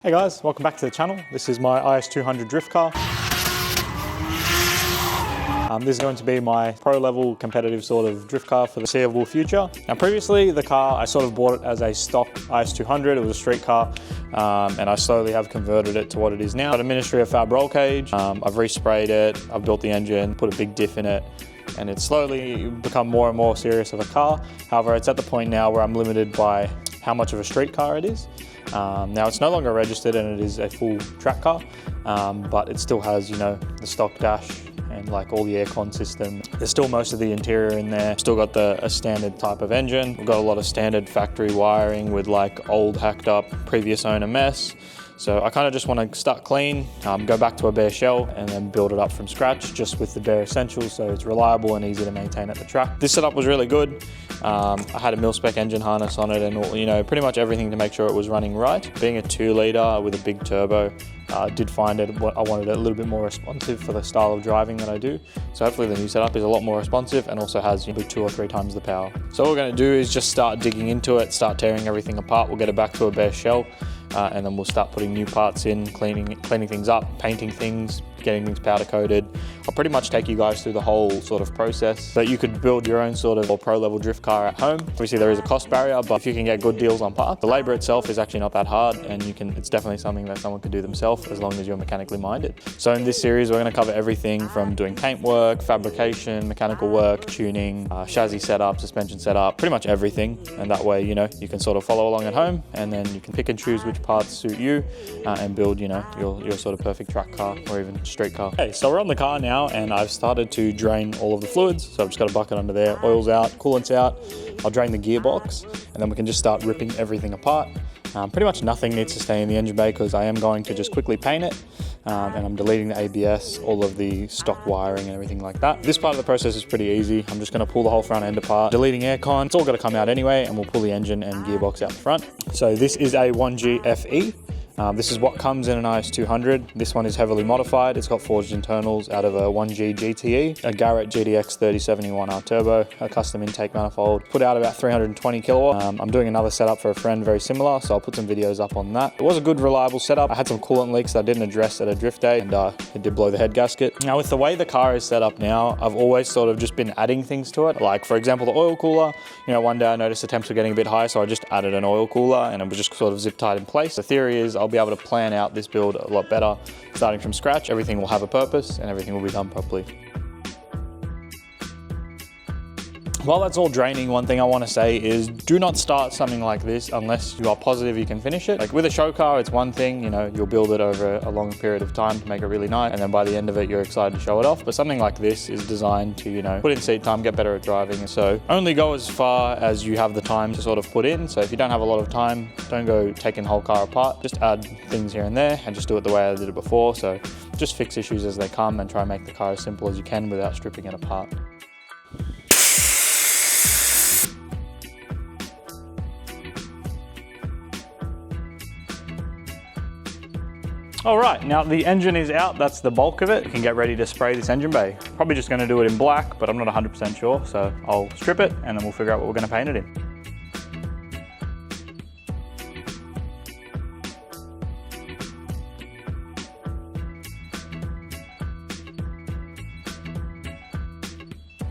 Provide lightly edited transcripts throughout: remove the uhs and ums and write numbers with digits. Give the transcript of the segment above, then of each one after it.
Hey guys, welcome back to the channel. This is my IS200 drift car. This is going to be my pro level competitive sort of drift car for the foreseeable future. Now previously the car, I sort of bought it as a stock IS200, it was a street car, and I slowly have converted it to what it is now. Got a Ministry of Fab roll cage, I've resprayed it, I've built the engine, put a big diff in it, and it's slowly become more and more serious of a car. However, it's at the point now where I'm limited by how much of a street car it is. Now it's no longer registered and it is a full track car, but it still has, you know, the stock dash and like all the aircon system. There's still most of the interior in there. Still got a standard type of engine. We've got a lot of standard factory wiring with like old hacked up previous owner mess. So I kind of just want to start clean, go back to a bare shell and then build it up from scratch just with the bare essentials so it's reliable and easy to maintain at the track. This setup was really good. I had a mil-spec engine harness on it and you know, pretty much everything to make sure it was running right. Being a 2-litre with a big turbo, I did find it, I wanted it a little bit more responsive for the style of driving that I do. So hopefully the new setup is a lot more responsive and also has, you know, 2 or 3 times the power. So what we're going to do is just start digging into it, start tearing everything apart. We'll get it back to a bare shell. And then we'll start putting new parts in, cleaning things up, painting things, getting things powder coated. I'll pretty much take you guys through the whole sort of process so that you could build your own sort of pro level drift car at home. Obviously there is a cost barrier, but if you can get good deals on parts, the labor itself is actually not that hard and it's definitely something that someone could do themselves as long as you're mechanically minded. So in this series, we're going to cover everything from doing paint work, fabrication, mechanical work, tuning, chassis setup, suspension setup, pretty much everything. And that way, you know, you can sort of follow along at home and then you can pick and choose which parts suit you and build, you know, your sort of perfect track car or even street car. Okay, so we're on the car now and I've started to drain all of the fluids. So I've just got a bucket under there, oil's out, coolant's out. I'll drain the gearbox and then we can just start ripping everything apart. Pretty much nothing needs to stay in the engine bay because I am going to just quickly paint it and I'm deleting the ABS, all of the stock wiring and everything like that. This part of the process is pretty easy. I'm just going to pull the whole front end apart, deleting aircon. It's all got to come out anyway and we'll pull the engine and gearbox out the front. So this is a 1G-FE. This is what comes in an IS200. This one is heavily modified. It's got forged internals out of a 1G GTE, a Garrett GDX 3071R turbo, a custom intake manifold, put out about 320 kilowatt. I'm doing another setup for a friend very similar, so I'll put some videos up on that. It was a good, reliable setup. I had some coolant leaks that I didn't address at a drift day, and it did blow the head gasket. Now, with the way the car is set up now, I've always sort of just been adding things to it. Like, for example, the oil cooler. You know, one day I noticed the temps were getting a bit high, so I just added an oil cooler, and it was just sort of zip tied in place. The theory is I'll be able to plan out this build a lot better. Starting from scratch, everything will have a purpose and everything will be done properly. While that's all draining, one thing I want to say is do not start something like this unless you are positive you can finish it. Like with a show car, it's one thing, you know, you'll build it over a long period of time to make it really nice. And then by the end of it, you're excited to show it off. But something like this is designed to, you know, put in seat time, get better at driving. So only go as far as you have the time to sort of put in. So if you don't have a lot of time, don't go taking the whole car apart. Just add things here and there and just do it the way I did it before. So just fix issues as they come and try and make the car as simple as you can without stripping it apart. All right, now the engine is out, that's the bulk of it. You can get ready to spray this engine bay. Probably just gonna do it in black, but I'm not 100% sure, so I'll strip it and then we'll figure out what we're gonna paint it in.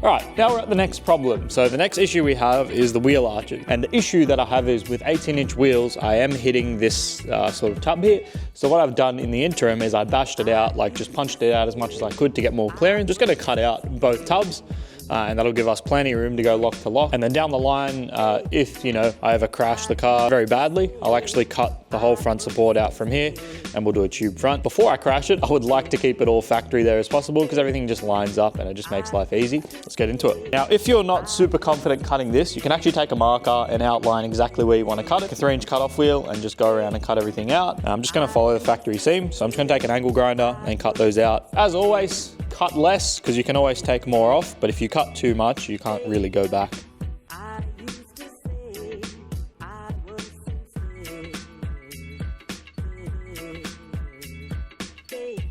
All right, now we're at the next problem. So the next issue we have is the wheel arches. And the issue that I have is with 18-inch wheels, I am hitting this sort of tub here. So what I've done in the interim is I bashed it out, like just punched it out as much as I could to get more clearance. Just gonna cut out both tubs. And that'll give us plenty of room to go lock to lock. And then down the line, if you know I ever crash the car very badly, I'll actually cut the whole front support out from here and we'll do a tube front. Before I crash it, I would like to keep it all factory there as possible because everything just lines up and it just makes life easy. Let's get into it. Now, if you're not super confident cutting this, you can actually take a marker and outline exactly where you want to cut it. A 3-inch cutoff wheel and just go around and cut everything out. I'm just going to follow the factory seam. So I'm just going to take an angle grinder and cut those out. As always, cut less because you can always take more off, but if you cut too much, you can't really go back.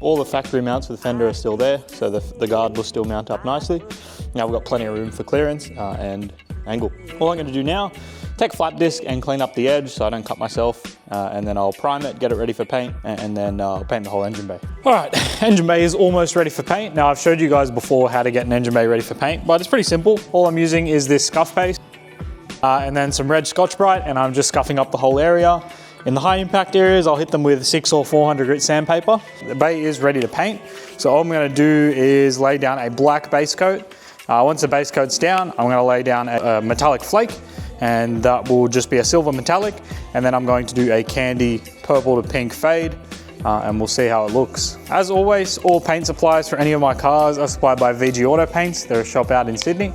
All the factory mounts for the fender are still there, so the guard will still mount up nicely. Now we've got plenty of room for clearance and angle. All I'm going to do now Take a flat disc and clean up the edge so I don't cut myself, and then I'll prime it, get it ready for paint, and then I'll paint the whole engine bay. All right, engine bay is almost ready for paint. Now I've showed you guys before how to get an engine bay ready for paint, but it's pretty simple. All I'm using is this scuff paste and then some red Scotch-Brite, and I'm just scuffing up the whole area. In the high impact areas, I'll hit them with 6 or 400 grit sandpaper. The bay is ready to paint. So all I'm gonna do is lay down a black base coat. Once the base coat's down, I'm gonna lay down a metallic flake, and that will just be a silver metallic. And then I'm going to do a candy purple to pink fade, and we'll see how it looks. As always, all paint supplies for any of my cars are supplied by VG Auto Paints. They're a shop out in Sydney.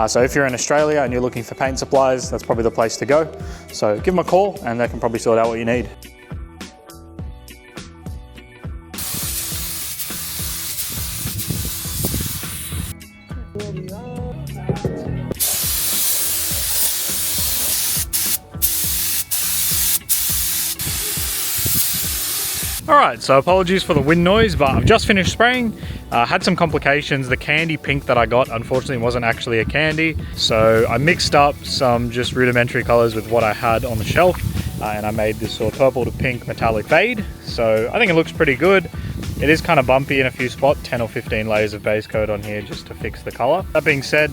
So if you're in Australia and you're looking for paint supplies, that's probably the place to go. So give them a call and they can probably sort out what you need. All right, so apologies for the wind noise, but I've just finished spraying. Had some complications. The candy pink that I got, unfortunately, wasn't actually a candy. So I mixed up some just rudimentary colors with what I had on the shelf, and I made this sort of purple to pink metallic fade. So I think it looks pretty good. It is kind of bumpy in a few spots, 10 or 15 layers of base coat on here just to fix the color. That being said,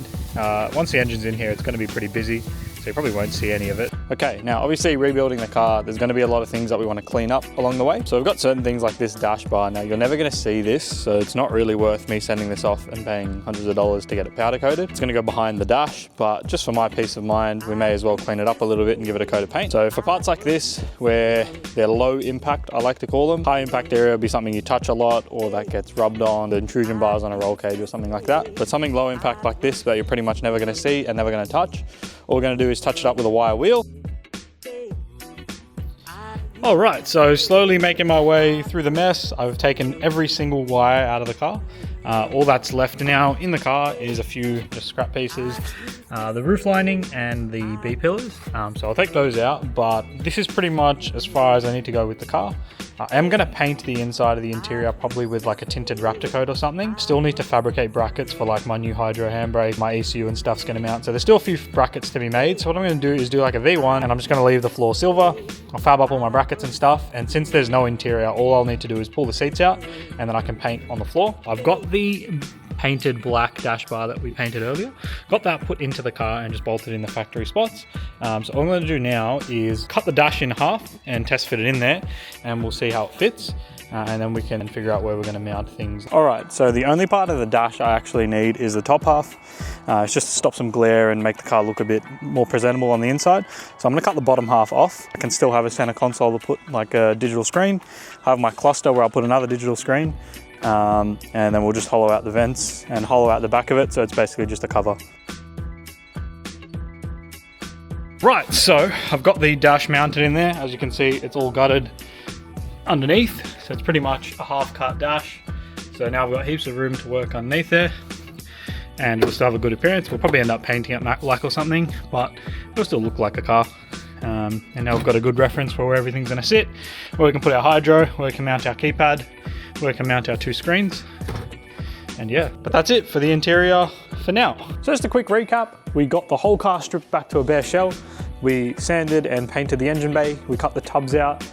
once the engine's in here, it's gonna be pretty busy, so you probably won't see any of it. Okay, now obviously rebuilding the car, there's gonna be a lot of things that we wanna clean up along the way. So we've got certain things like this dash bar. Now you're never gonna see this, so it's not really worth me sending this off and paying hundreds of dollars to get it powder coated. It's gonna go behind the dash, but just for my peace of mind, we may as well clean it up a little bit and give it a coat of paint. So for parts like this, where they're low impact, I like to call them, high impact area will be something you touch a lot or that gets rubbed on, the intrusion bars on a roll cage or something like that. But something low impact like this that you're pretty much never gonna see and never gonna touch, all we're gonna do is touch it up with a wire wheel. All right, so slowly making my way through the mess. I've taken every single wire out of the car. All that's left now in the car is a few just scrap pieces, the roof lining and the B-pillars. So I'll take those out, but this is pretty much as far as I need to go with the car. I am gonna paint the inside of the interior probably with like a tinted Raptor coat or something. Still need to fabricate brackets for like my new hydro handbrake, my ECU and stuff's gonna mount. So there's still a few brackets to be made. So what I'm gonna do is do like a V1, and I'm just gonna leave the floor silver. I'll fab up all my brackets and stuff. And since there's no interior, all I'll need to do is pull the seats out and then I can paint on the floor. I've got the painted black dash bar that we painted earlier. Got that put into the car and just bolted in the factory spots. So all I'm going to do now is cut the dash in half and test fit it in there, and we'll see how it fits. And then we can figure out where we're going to mount things. All right, so the only part of the dash I actually need is the top half. It's just to stop some glare and make the car look a bit more presentable on the inside. So I'm going to cut the bottom half off. I can still have a center console to put like a digital screen. I have my cluster where I'll put another digital screen. And then we'll just hollow out the vents and hollow out the back of it, so it's basically just a cover. Right, so I've got the dash mounted in there. As you can see, it's all gutted underneath, so it's pretty much a half cut dash. So now we've got heaps of room to work underneath there, and it'll still have a good appearance. We'll probably end up painting it matte black or something, but it'll still look like a car. And now we've got a good reference for where everything's going to sit, where we can put our hydro, where we can mount our keypad, where we can mount our 2 screens. And yeah, but that's it for the interior for now. So just a quick recap. We got the whole car stripped back to a bare shell. We sanded and painted the engine bay. We cut the tubs out.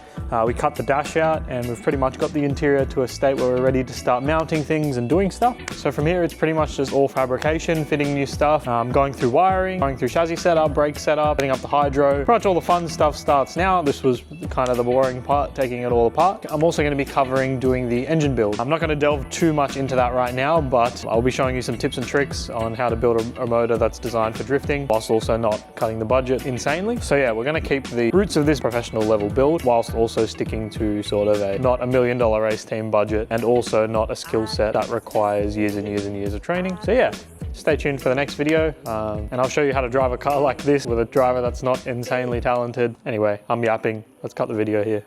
We cut the dash out, and we've pretty much got the interior to a state where we're ready to start mounting things and doing stuff. So from here, it's pretty much just all fabrication, fitting new stuff, going through wiring, going through chassis setup, brake setup, setting up the hydro. Pretty much all the fun stuff starts now. This was kind of the boring part, taking it all apart. I'm also going to be covering doing the engine build. I'm not going to delve too much into that right now, but I'll be showing you some tips and tricks on how to build a motor that's designed for drifting, whilst also not cutting the budget insanely. So yeah, we're going to keep the roots of this professional level build, whilst also sticking to sort of a not $1 million race team budget, and also not a skill set that requires years and years and years of training. So yeah, stay tuned for the next video, and I'll show you how to drive a car like this with a driver that's not insanely talented. Anyway, I'm yapping. Let's cut the video here.